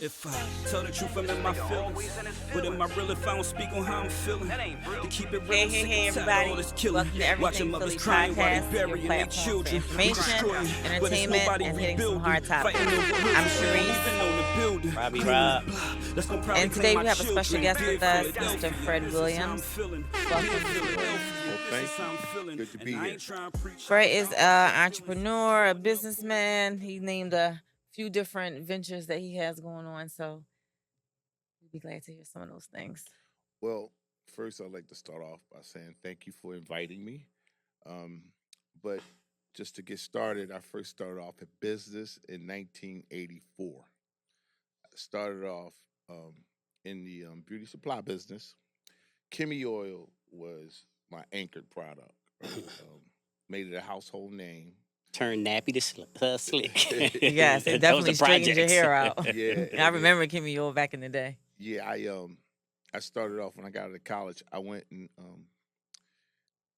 If I tell the truth, I'm in my feelings. But in my real, if I don't speak on how I'm feeling, to keep it real, Hey, hey, sick and tired of everybody. all this killing. Welcome to Watching Everything mothers Philly crying while they podcast, your burying their platform for children. We information, destroying, but it's entertainment, nobody and hitting some rebuilding. hard topics. Fighting over hoods, I'm we don't Sharice. even own the building. Robbie Claiming Rob. the blood, that's gonna probably And claim today my we have a special children. guest Dear with us, Philadelphia, Mr. Fred this is how I'm Williams. feeling. Welcome. Dear Philadelphia, Well, this thank is how I'm you. feeling. Good to And be I here. ain't trying to preach. Fred is an entrepreneur, a businessman. He named a few different ventures that he has going on. So we'd be glad to hear some of those things. Well, first, I'd like to start off by saying thank you for inviting me. But just to get started, I first started off in business in 1984. I started off in the beauty supply business. Kimmy Oil was my anchored product. Right? Made it a household name. Turn nappy to slick. Yes, it Those definitely are straightens your projects. hair out. Yeah, I remember Kimmy Yule back in the day. Yeah, I started off when I got out of college. I went and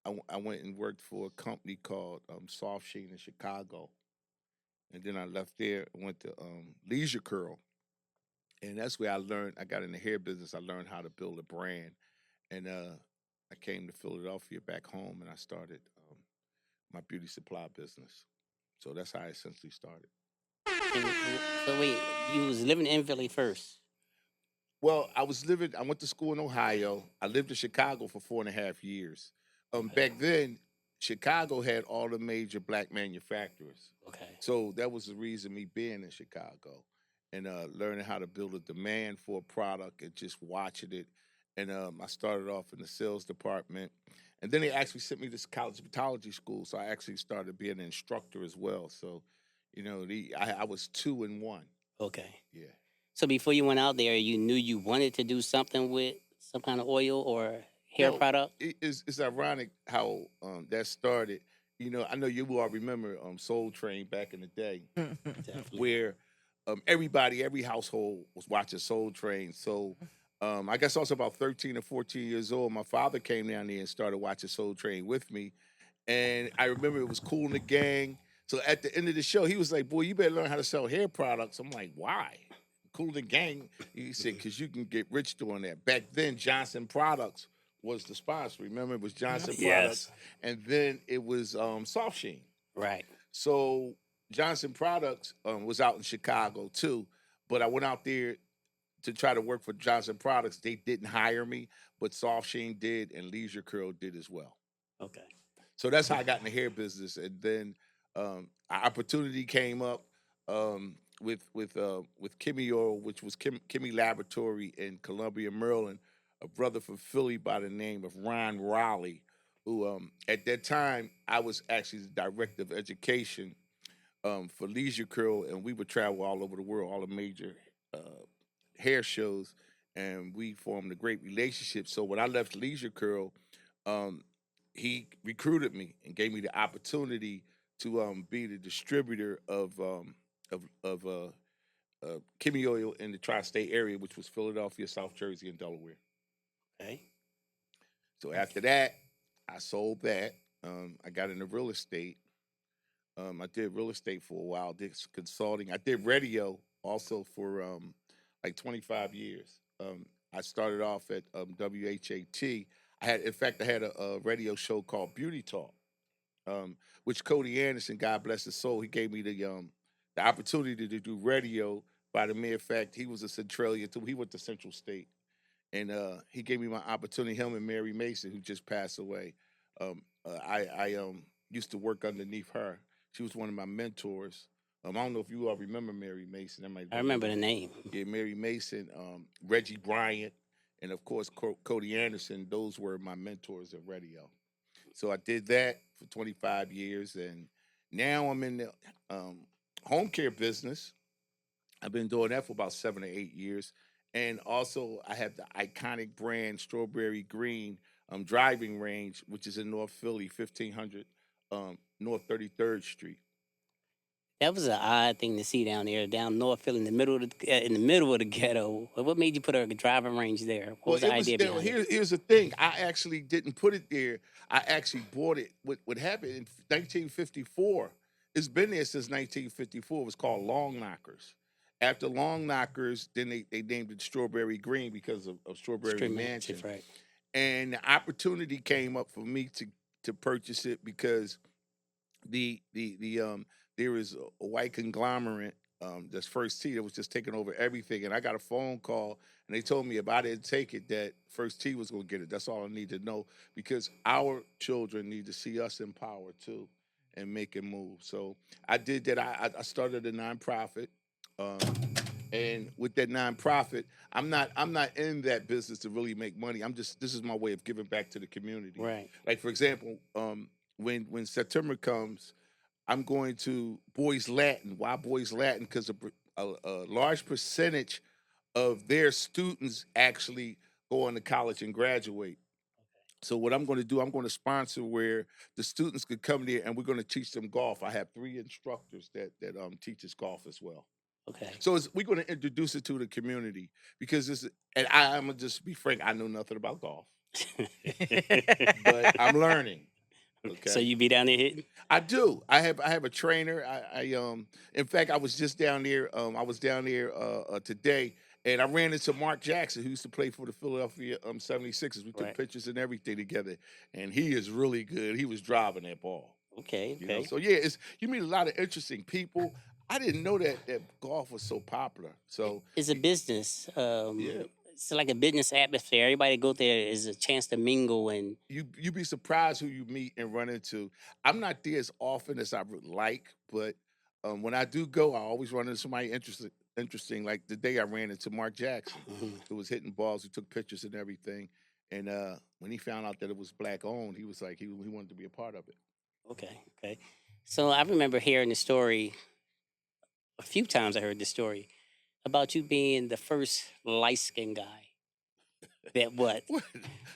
I went and worked for a company called Soft Sheen in Chicago, and then I left there and went to Leisure Curl, and that's where I learned. I got in the hair business. I learned how to build a brand, and I came to Philadelphia back home, and I started my beauty supply business. So that's how I essentially started. And so wait, you was living in Philly first. Well, I went to school in Ohio. I lived in Chicago for 4.5 years. Back then, Chicago had all the major black manufacturers. Okay. So that was the reason me being in Chicago and learning how to build a demand for a product and just watching it. And I started off in the sales department. And then they actually sent me to cosmetology school. So I actually started being an instructor as well. So, I was 2 in 1. Okay. Yeah. So before you went out there, you knew you wanted to do something with some kind of oil or hair product? It's ironic how that started. I know you all remember Soul Train back in the day, Definitely. where every household was watching Soul Train. So I guess also about 13 or 14 years old, my father came down there and started watching Soul Train with me. And I remember it was Cool in the Gang. So at the end of the show, he was like, "Boy, you better learn how to sell hair products." I'm like, "Why?" Cool in the Gang. He said, "Because you can get rich doing that." Back then, Johnson Products was the sponsor. Remember, it was Johnson Products. Yes. And then it was Soft Sheen. Right. So Johnson Products was out in Chicago too, but I went out there to try to work for Johnson Products. They didn't hire me, but Soft Sheen did, and Leisure Curl did as well. Okay. So that's how I got in the hair business. And then an opportunity came up with Kimmy Oil, which was Kimmy Laboratory in Columbia, Maryland. A brother from Philly by the name of Ron Raleigh, who at that time I was actually the director of education for Leisure Curl, and we would travel all over the world, all the major hair shows, and we formed a great relationship. So when I left Leisure Curl, he recruited me and gave me the opportunity to be the distributor of Kimmy Oil in the tri-state area, which was Philadelphia, South Jersey, and Delaware. Okay. So after that, I sold that. I got into real estate. I did real estate for a while, did consulting. I did radio also for like 25 years. I started off at WHAT. I had a radio show called Beauty Talk, which Cody Anderson, God bless his soul, he gave me the opportunity to do radio by the mere fact he was a Centralian too. He went to Central State. And he gave me my opportunity, him and Mary Mason, who just passed away. I used to work underneath her. She was one of my mentors. I don't know if you all remember Mary Mason. I remember the name. Yeah, Mary Mason, Reggie Bryant, and of course Cody Anderson. Those were my mentors at radio. So I did that for 25 years, and now I'm in the home care business. I've been doing that for about 7 or 8 years. And also, I have the iconic brand Strawberry Green driving range, which is in North Philly, 1500 North 33rd Street. That was an odd thing to see down there, down North Philly, in the middle of the ghetto. What made you put a driving range there? What was the idea behind it? Here's the thing. I actually didn't put it there. I actually bought it. What happened in 1954? It's been there since 1954. It was called Long Knockers. after Long Knockers, then they named it Strawberry Green because of Strawberry Mansion. Right. And the opportunity came up for me to purchase it because the there is a white conglomerate that's First T that was just taking over everything, and I got a phone call and they told me if I didn't take it that First T was going to get it. That's all I need to know because our children need to see us in power too and make it move. So I did that. I started a nonprofit. Um, and with that nonprofit, I'm not in that business to really make money. This is my way of giving back to the community. Right. Like for example, when September comes, I'm going to Boys Latin. Why Boys Latin? Because a large percentage of their students actually go on to college and graduate. So what I'm going to do, I'm going to sponsor where the students could come there and we're going to teach them golf. I have 3 instructors that teach us golf as well. Okay. So we're going to introduce it to the community because I'm gonna just be frank. I know nothing about golf, but I'm learning. Okay. So you be down there hitting? I do. I have a trainer. In fact I was just down there. I was down there today and I ran into Mark Jackson who used to play for the Philadelphia 76ers. We took Right. pictures and everything together and he is really good. He was driving that ball. Okay. You know? Okay. So yeah, you meet a lot of interesting people. I didn't know that golf was so popular. So It's a business. yeah. It's like a business atmosphere. Everybody go there is a chance to mingle and You'd be surprised who you meet and run into. I'm not there as often as I would like, but when I do go, I always run into somebody interesting. Like the day I ran into Mark Jackson, who was hitting balls, who took pictures and everything. And when he found out that it was black owned, he was like he wanted to be a part of it. okay. Okay. So I remember hearing the story a few times. I heard the story about you being the first light skinned guy. That what? What?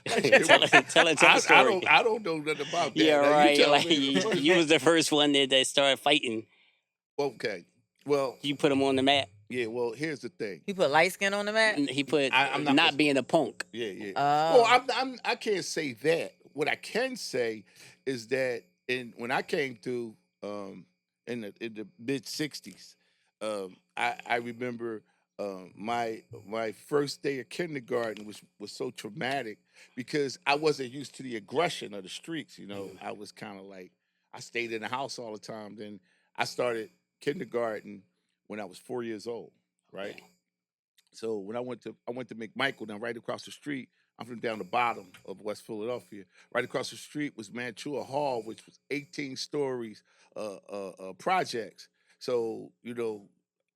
tell the story. I don't know nothing about that. Yeah, Now, you right. tell Like me. you was the first one that started fighting. Okay. Well, You put him on the map. yeah. Well, here's the thing. You put light skin on the map? He put I'm not not gonna- being a punk. Yeah, yeah. Oh. Well, I can't say that. What I can say is that when I came through in the mid '60s, I remember my first day of kindergarten was so traumatic because I wasn't used to the aggression of the streets. You know, I was kind of like I stayed in the house all the time. Then I started kindergarten when I was 4 years old, right? Okay. So when I went to McMichael, down right across the street. I'm from down the bottom of West Philadelphia. Right across the street was Mantua Hall, which was 18 stories projects. So you know,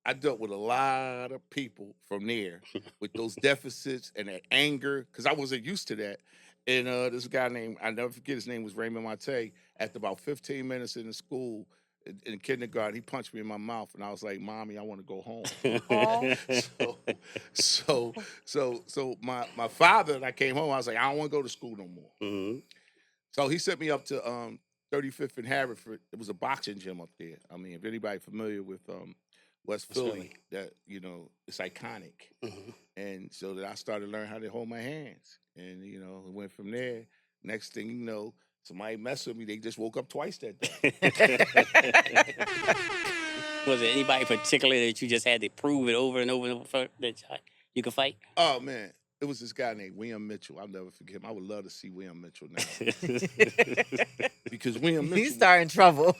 I dealt with a lot of people from there with those deficits and that anger because I wasn't used to that. And this guy named I never forget his name was Raymond Monte. After about 15 minutes in the school in kindergarten, he punched me in my mouth, and I was like, "Mommy, I want to go home." So my father and I came home. I was like, "I don't want to go to school no more." hmm So he sent me up to 35th and Haverford. It was a boxing gym up there. I mean, if anybody familiar with West Philly, Philly. that you know, it's iconic. hmm And so that I started learning how to hold my hands, and you know, it went from there. Next thing you know, somebody messed with me. They just woke up twice that day. Was there anybody particular that you just had to prove it over and over and over for, that you could fight? Oh man, it was this guy named William Mitchell. I'll never forget him. I would love to see William Mitchell now because William Mitchell. He's starting trouble.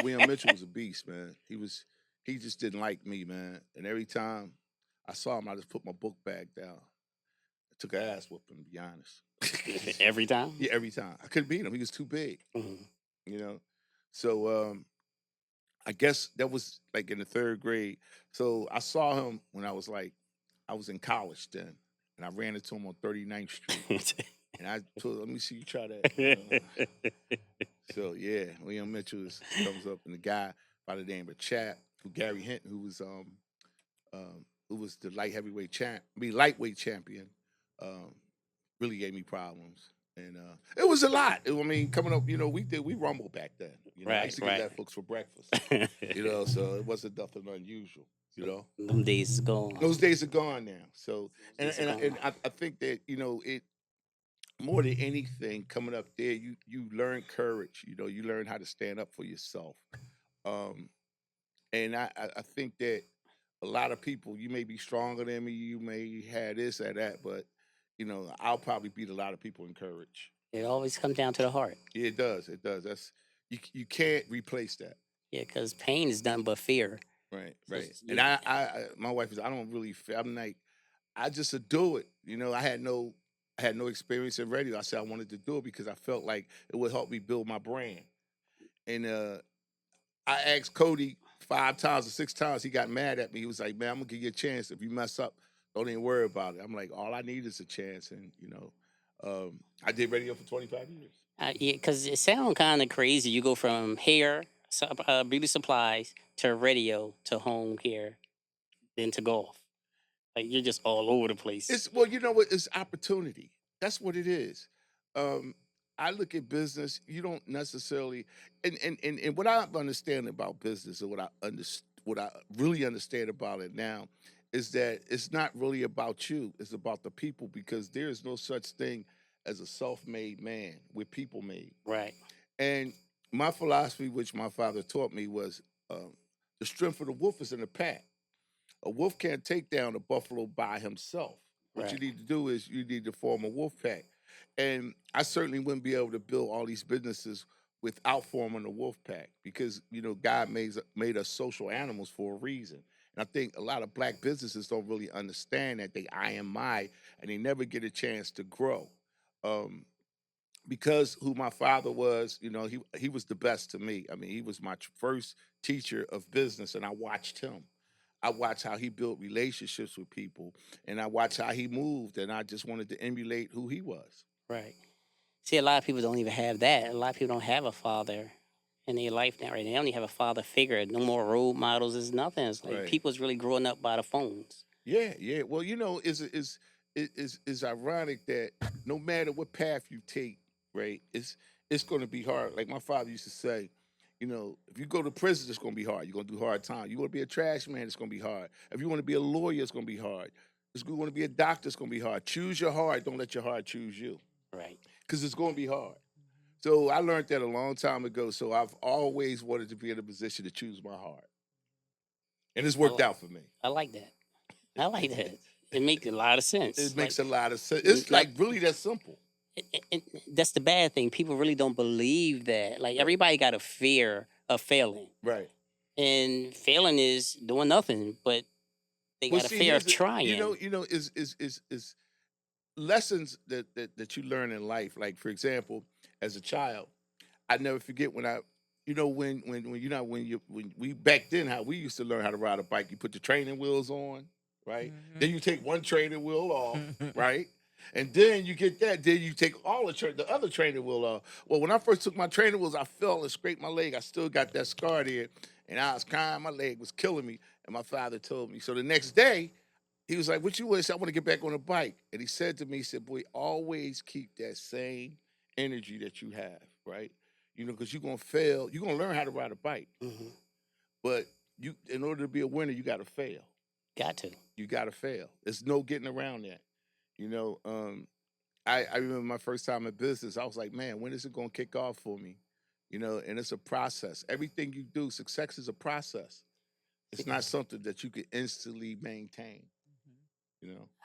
William Mitchell was a beast, man. He just didn't like me, man. And every time I saw him, I just put my book bag down. I took an ass whooping, to be honest. Every time? Yeah, every time. I couldn't beat him. He was too big, hmm you know. So I guess that was like in the 3rd grade. So I saw him when I was in college then, and I ran into him on 39th Street. And I told him, let me see you try that. So yeah, William Mitchell comes up, and the guy by the name of Chap, Gary Hinton, who was the lightweight champion, really gave me problems. And it was a lot. I mean, coming up, you know, we rumble back then. You know, I used to get Netflix for breakfast. You know, so it wasn't nothing unusual. You know, Them days is gone. those days are gone now. So, Those days are and gone. I think that you know it more than anything coming up there, you learn courage. You know, you learn how to stand up for yourself. Um, and I think that a lot of people, you may be stronger than me, you may have this or that, but I'll probably beat a lot of people in courage. It always comes down to the heart. Yeah, it does. It does. That's you can't replace that. Yeah, because pain is nothing but fear. Right, So right. it's- And you- my wife is. I don't really. I'm like, I just do it. I had no experience in radio. I said I wanted to do it because I felt like it would help me build my brand. And I asked Cody 5 times or 6 times. He got mad at me. He was like, "Man, I'm gonna give you a chance. If you mess up, don't even worry about it." I'm like, all I need is a chance. And I did radio for 25 years. Yeah, because it sounds kind of crazy. You go from hair, beauty supplies, to radio, to home care, then to golf. Like you're just all over the place. It's well, you know what? It's opportunity. That's what it is. Um, I look at business. You don't necessarily, and what I understand about business, and what I really understand about it now, is that it's not really about you. It's about the people because there is no such thing as a self-made man. We're people made. Right. And my philosophy, which my father taught me, was the strength of the wolf is in the pack. A wolf can't take down a buffalo by himself. What you Right. need to do is you need to form a wolf pack. And I certainly wouldn't be able to build all these businesses without forming a wolf pack because, God made us social animals for a reason. And I think a lot of black businesses don't really understand that they I am my and they never get a chance to grow. Um, because who my father was, he was the best to me. I mean, he was my first teacher of business, and I watched him. I watched how he built relationships with people, and I watched how he moved, and I just wanted to emulate who he was. Right. See, a lot of people don't even have that. A lot of people don't have a father in their life now. Right? They don't even have a father figure. No more role models. It's nothing. It's like Right. people's really growing up by the phones. Yeah, yeah. Well, it's ironic that no matter what path you take, right, it's going to be hard. Like my father used to say, if you go to prison, it's going to be hard. You're going to do hard time. You want to be a trash man, it's going to be hard. If you want to be a lawyer, it's going to be hard. If you want to be a doctor, it's going to be hard. Choose your heart. Don't let your heart choose you, Right. because it's going to be hard. So I learned that a long time ago. So I've always wanted to be in a position to choose my heart, and it's worked out for me. I like that. I like that. It makes a lot of sense. It makes Like, a lot of sense. It's like really that simple. that's the bad thing. People really don't believe that. Like everybody got a fear of failing, Right. and failing is doing nothing. But they got a fear here's of trying. is lessons that you learn in life. Like for example, as a child, I never forget when when we back then how we used to learn how to ride a bike. You put the training wheels on, right? Then you take one training wheel off, right? And then you get that. Then you take all the other training wheel off. Well, when I first took my training wheels, I fell and scraped my leg. I still got that scar there, and I was crying. My leg was killing me. And my father told me. So the next day, he was like, "What you want?" I said, "I want to get back on a bike." And he said to me, he said, "Boy, always keep that same energy that you have, right? Because you're gonna fail. You're gonna learn how to ride a bike, Hmm. but in order to be a winner, you got to fail. Got to. You got to fail. There's no getting around that. I remember my first time in business. I was like, man, when is it gonna kick off for me? And it's a process. Everything you do, success is a process. It's not something that you can instantly maintain.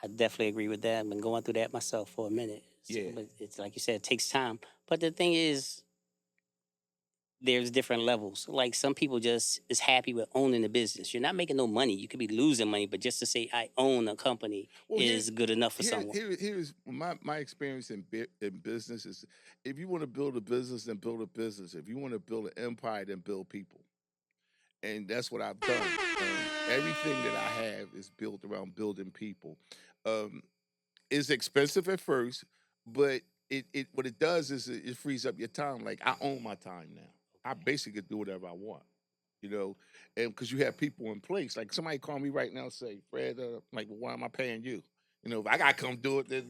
I definitely agree with that. I've been going through that myself for a minute. Yeah. But it's like you said, it takes time. But the thing is, there's different levels. Like some people just is happy with owning a business. You're not making no money. You could be losing money, but just to say I own a company is good enough for someone. Here's my experience in business is if you want to build a business, then build a business. If you want to build an empire, then build people. And that's what I've done. Everything that I have is built around building people. Um, it's expensive at first, but it what it does is it frees up your time. Like I own my time now. I basically do whatever I want, and because you have people in place. Like somebody call me right now and say, Fred, like, well, why am I paying you? If I gotta come do it, then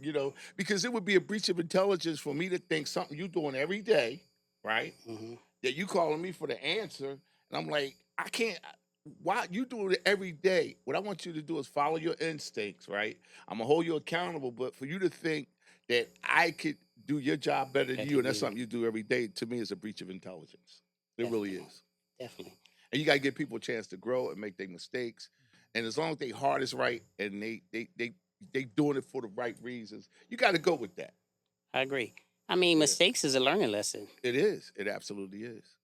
because it would be a breach of intelligence for me to think something you doing every day, right? Hmm. That you calling me for the answer, and I'm like, I can't. Why you do it every day? What I want you to do is follow your instincts, right? I'm gonna hold you accountable, but for you to think that I could do your job better than you, and that's something you do every day, to me is a breach of intelligence. It really is. Definitely. And you gotta give people a chance to grow and make their mistakes. And as long as they heart is right and they doing it for the right reasons, you got to go with that. I agree. I mean, Yeah. mistakes is a learning lesson. It is. It absolutely is.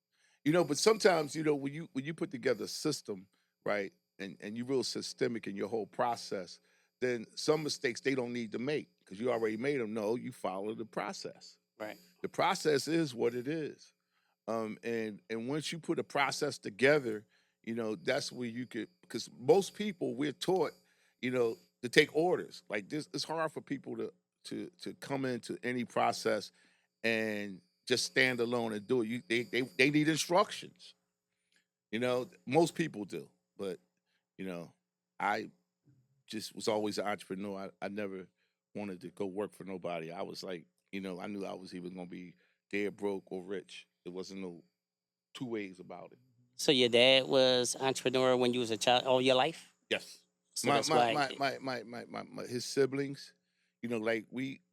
You know, but sometimes, you know, when you put together a system, right, and you real systemic in your whole process, then some mistakes they don't need to make because you already made them. No, you follow the process. Right. The process is what it is. And once you put a process together, you know, that's where you could, because most people we're taught, you know, to take orders. Like this, it's hard for people to come into any process and just stand alone and do it. They need instructions. You know, most people do, but you know, I just was always an entrepreneur. I never wanted to go work for nobody. I was like, you know, I knew I was either gonna be dead broke or rich. There wasn't no two ways about it. So your dad was entrepreneur when you was a child all your life. Yes. So that's why. His siblings, you know, like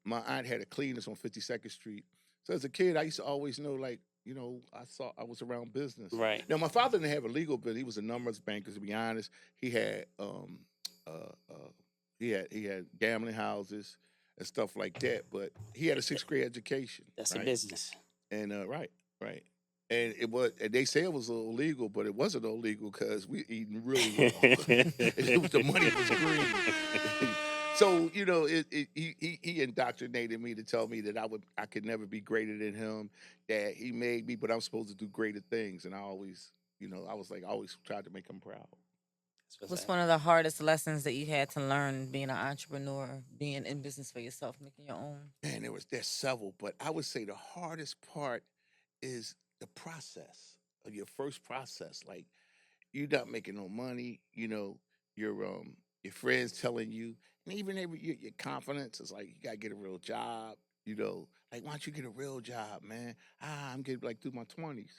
my aunt had a cleaners on 52nd Street. So as a kid, I used to always know, like, you know, I was around business. Right. Now my father didn't have a legal business. He was a numbers banker, to be honest. He had he had gambling houses and stuff like that, but he had a sixth grade education. That's a right? business. And right. And and they say it was illegal, but it wasn't illegal because we eating really well. It was the money was green. So you know, he indoctrinated me to tell me that I could never be greater than him. That he made me, but I'm supposed to do greater things. And I always, you know, I always tried to make him proud. What's one of the hardest lessons that you had to learn being an entrepreneur, being in business for yourself, making your own? Man, there's several, but I would say the hardest part is the process of your first process. Like you're not making no money, you know, your friends telling you, and even your confidence is like you gotta get a real job, you know, like why don't you get a real job, man? I'm getting like through my 20s.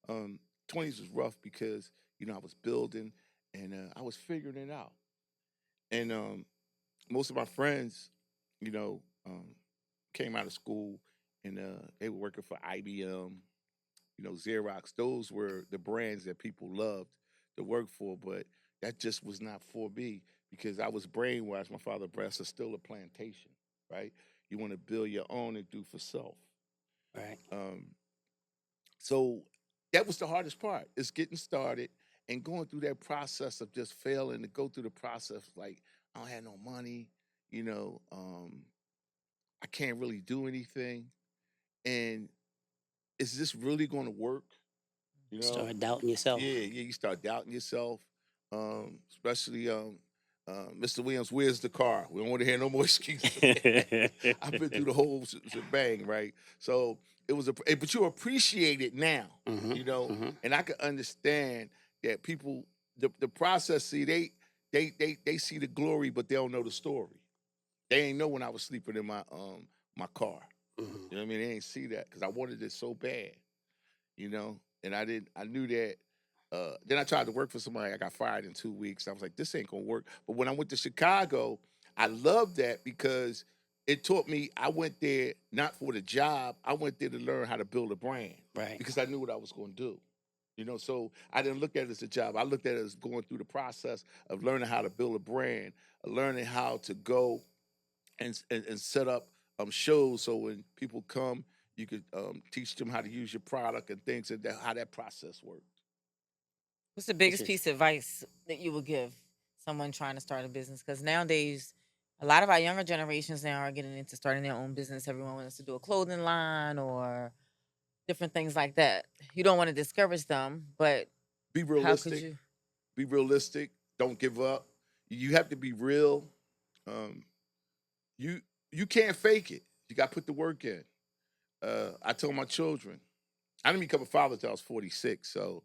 Um 20s was rough because, you know, I was building and I was figuring it out. And most of my friends, you know, came out of school and they were working for IBM, you know, Xerox. Those were the brands that people loved to work for, but that just was not for me because I was brainwashed. My father breast is still a plantation, right? You want to build your own and do for self. Right. So that was the hardest part. Is getting started and going through that process of just failing to go through the process. Like I don't have no money, you know, I can't really do anything, and is this really going to work? You know, Start doubting yourself. yeah, you start doubting yourself, especially Mr. Williams, where's the car? We don't want to hear no more excuses. I've been through the whole shebang, right? So it was but you appreciate it now, you know, and I can understand that people, the process, see, they see the glory, but they don't know the story. They ain't know when I was sleeping in my car. You know what I mean? They ain't see that because I wanted it so bad, you know, and I didn't. I knew that. Then I tried to work for somebody. I got fired in 2 weeks. I was like, this ain't gonna work. But when I went to Chicago, I loved that because it taught me. I went there not for the job. I went there to learn how to build a brand. Right. Because I knew what I was going to do. You know, so I didn't look at it as a job. I looked at it as going through the process of learning how to build a brand, learning how to go and set up shows so when people come, you could teach them how to use your product and things and how that process works. What's the biggest piece of advice that you would give someone trying to start a business? Because nowadays, a lot of our younger generations now are getting into starting their own business. Everyone wants to do a clothing line or different things like that. You don't want to discourage them, but Be how could realistic. you? Be realistic. Don't give up. You have to be real. Um, you you can't fake it. You got to put the work in. I told my children, I didn't become a father until I was 46, so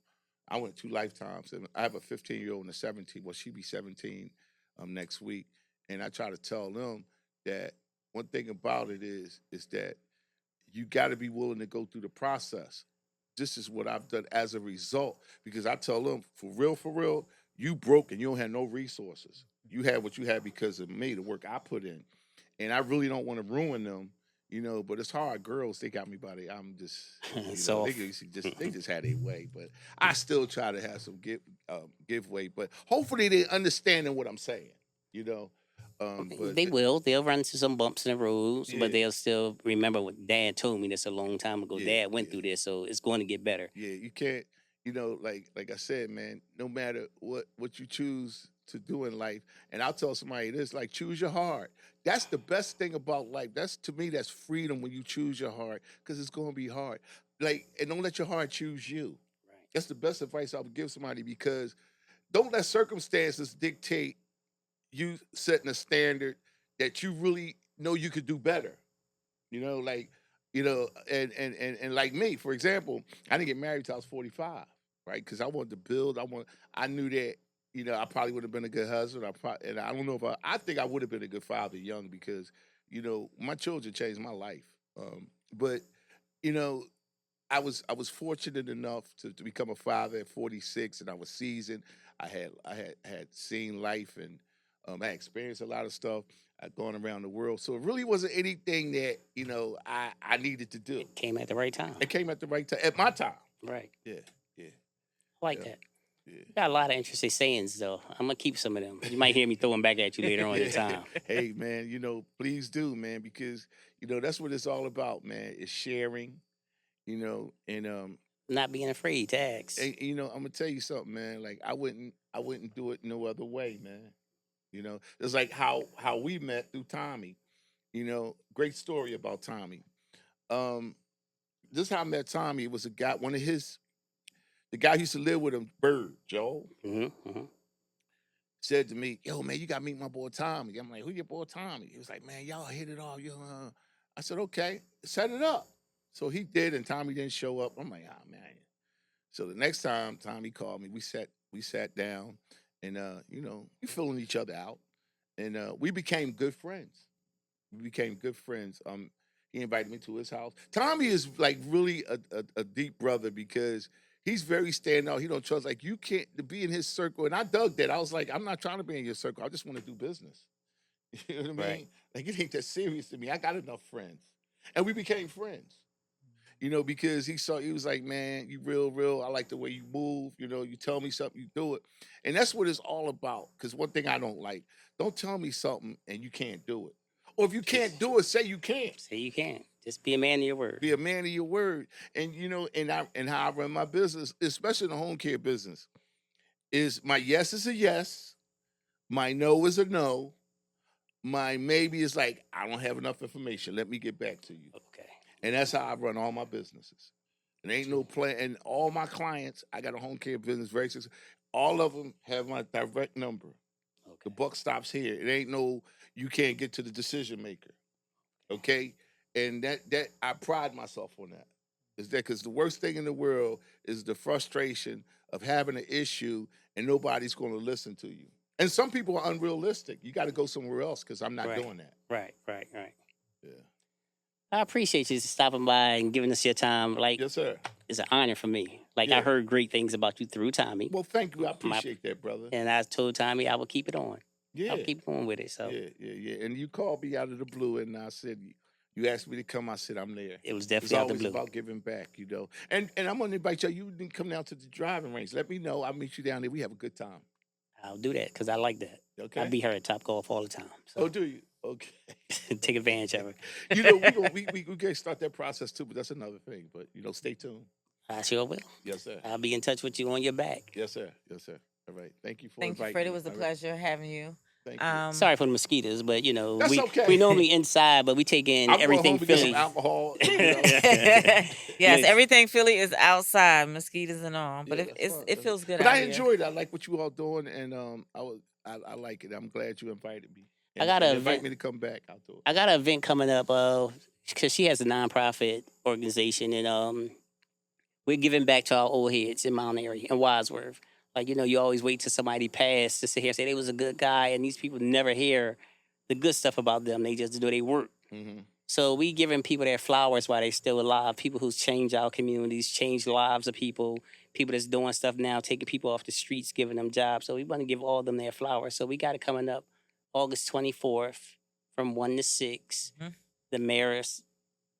I went 2 lifetimes. And I have a 15-year-old and a 17. Well, she'll be 17 next week. And I try to tell them that one thing about it is that you got to be willing to go through the process. This is what I've done as a result because I tell them, for real, you broke and you don't have no resources. You have what you have because of me, the work I put in. And I really don't want to ruin them, But it's hard. Girls, they got me by the. I'm just, Soft. they just had their way. But I still try to have some give way. But hopefully they understanding what I'm saying. You know, but They will. They'll run into some bumps in the roads, Yeah. but they'll still remember what Dad told me this a long time ago. Yeah, Dad went yeah. through this, so it's going to get better. Yeah, you can't. Like I said, man. No matter what you choose to do in life, and I'll tell somebody this: like, choose your heart. That's the best thing about life. That's to me, that's freedom when you choose your heart, because it's going to be hard. Like, and don't let your heart choose you. Right. That's the best advice I would give somebody, because don't let circumstances dictate you setting a standard that you really know you could do better. Like, and like me, for example, I didn't get married till I was 45, right? Because I wanted to build. I knew that, I probably would have been a good husband. And I don't know if I think I would have been a good father young, because, my children changed my life. But, you know, I was fortunate enough to become a father at 46, and I was seasoned. I had seen life, and I experienced a lot of stuff. I'd gone around the world, so it really wasn't anything that I needed to do. It came at the right time. It came at the right time, at my time. Right. Yeah, yeah, I like Yeah. that. yeah. You got a lot of interesting sayings, though. I'm going to keep some of them. You might hear me throw them back at you later on in time. Hey, man, please do, man, because that's what it's all about, man. It's sharing, and Not being afraid to ask. I'm gonna tell you something, man. Like, I wouldn't do it no other way, man. It's like how we met through Tommy. Great story about Tommy. Um, this is how I met Tommy. It was a guy, the guy who used to live with him, Bird, Joe, said to me, "Yo, man, you gotta meet my boy Tommy." I'm like, "Who your boy Tommy?" He was like, "Man, y'all hit it off." I said, "Okay, set it up." So he did, and Tommy didn't show up. I'm like, "Ah, man." So the next time Tommy called me, we sat down, and we filling each other out, and we became good friends. We became good friends. He invited me to his house. Tommy is like really a deep brother, because he's very standout. He don't trust, like, you can't to be in his circle. And I dug that. I was like, I'm not trying to be in your circle. I just want to do business. You know what I mean? Right. Like, it ain't that serious to me. I got enough friends, and we became friends. Because he was like, "Man, you real. I like the way you move. You tell me something, you do it." And that's what it's all about. Because one thing I don't like, don't tell me something and you can't do it. Or if you can't do it, say you can't. Say you can't. Just be a man of your word. Be a man of your word. And and how I run my business, especially in the home care business, is my yes is a yes, my no is a no, my maybe is like, I don't have enough information. Let me get back to you. Okay. And that's how I run all my businesses. And ain't no plan. And all my clients, I got a home care business, very successful. All of them have my direct number. The Okay. buck stops here. It ain't no, you can't get to the decision maker. Okay? And that I pride myself on that. Is that because the worst thing in the world is the frustration of having an issue and nobody's going to listen to you. And some people are unrealistic. You got to go somewhere else, because I'm not Right. doing that. Right. Yeah. I appreciate you stopping by and giving us your time. Like, Yes, sir. it's an honor for me. Like, I Yeah. heard great things about you through Tommy. Well, thank you. I appreciate that, brother. And I told Tommy I would keep it on. Yeah. I'll keep going with it. So Yeah. And you called me out of the blue, and I said, you asked me to come. I said, I'm there. it was It's definitely out the always blue. about giving back, And I'm going to invite you. You didn't come down to the driving range. Let me know. I'll meet you down there. We have a good time. I'll do that because I like that. Okay. I beat her at Top Golf all the time. So Oh, do you? Okay. take advantage of her. we can start that process too, but that's another thing. But stay tuned. I sure will. Yes, sir. I'll be in touch with you on your back. Yes, sir. All right. Thank you for Thank you, inviting Fred. me. It was a All right. pleasure having you. Thank you. Sorry for the mosquitoes, but That's we okay. we normally inside, but we take in I'm everything going home to get some Philly. alcohol. Yes, Yes. everything Philly is outside, mosquitoes and all. But Yeah, it, that's fine. it feels good But out I here. enjoyed it. I like what you all doing, and I like it. I'm glad you invited me. I got and an invite event. me to come back. I'll do it. I got an event coming up because she has a nonprofit organization, and we're giving back to our old heads in Mount Airy and Wadsworth. Like, you always wait till somebody pass to sit here and say they was a good guy, and these people never hear the good stuff about them. They just do their work. Mm-hmm. So we giving people their flowers while they still alive. People who's changed our communities, changed the lives of people. People that's doing stuff now, taking people off the streets, giving them jobs. So we want to give all of them their flowers. So we got it coming up August 24th from 1 to 6. Mhm. The mayor's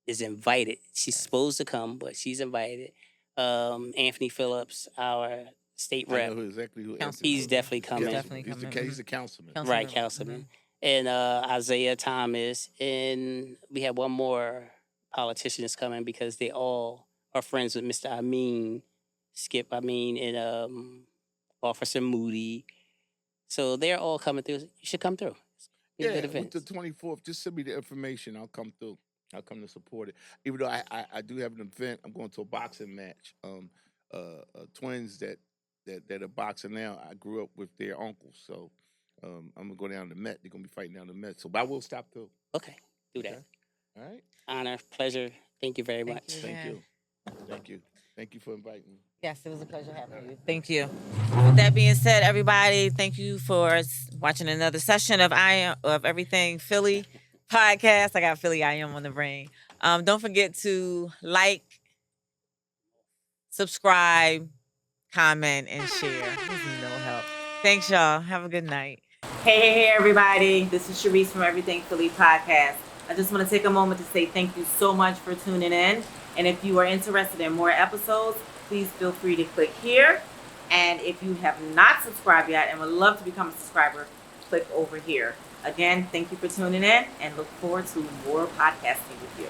is invited. She's supposed to come, but she's invited. Anthony Phillips, our state I rep, know exactly who. Councilman. Anthony he's is. definitely Yes, coming. Definitely he's coming. He's the councilman. Right, councilman. And Isaiah Thomas, and we have one more politician that's coming because they all are friends with Mr. Skip and Officer Moody. So they're all coming through. You should come through. It's a good Yeah, event. with the 24th, just send me the information. I'll come through. I'll come to support it. Even though I do have an event, I'm going to a boxing match. Twins that are boxing now. I grew up with their uncles, so I'm gonna go down to the Met. They're gonna be fighting down the Met. So, but I will stop through. Okay, do that. Okay. All right. Honor, pleasure. Thank you very Thank much. you. Thank Yeah. you. Thank you. Thank you for inviting me. Yes, it was a pleasure having you. Thank you. With that being said, everybody, thank you for watching another session of Everything Philly podcast. I got Philly I Am on the brain. Don't forget to like, subscribe, comment, and share. This is no help. Thanks, y'all. Have a good night. Hey, everybody. This is Sharice from Everything Philly podcast. I just want to take a moment to say thank you so much for tuning in. And if you are interested in more episodes, please feel free to click here. And if you have not subscribed yet and would love to become a subscriber, click over here. Again, thank you for tuning in and look forward to more podcasting with you.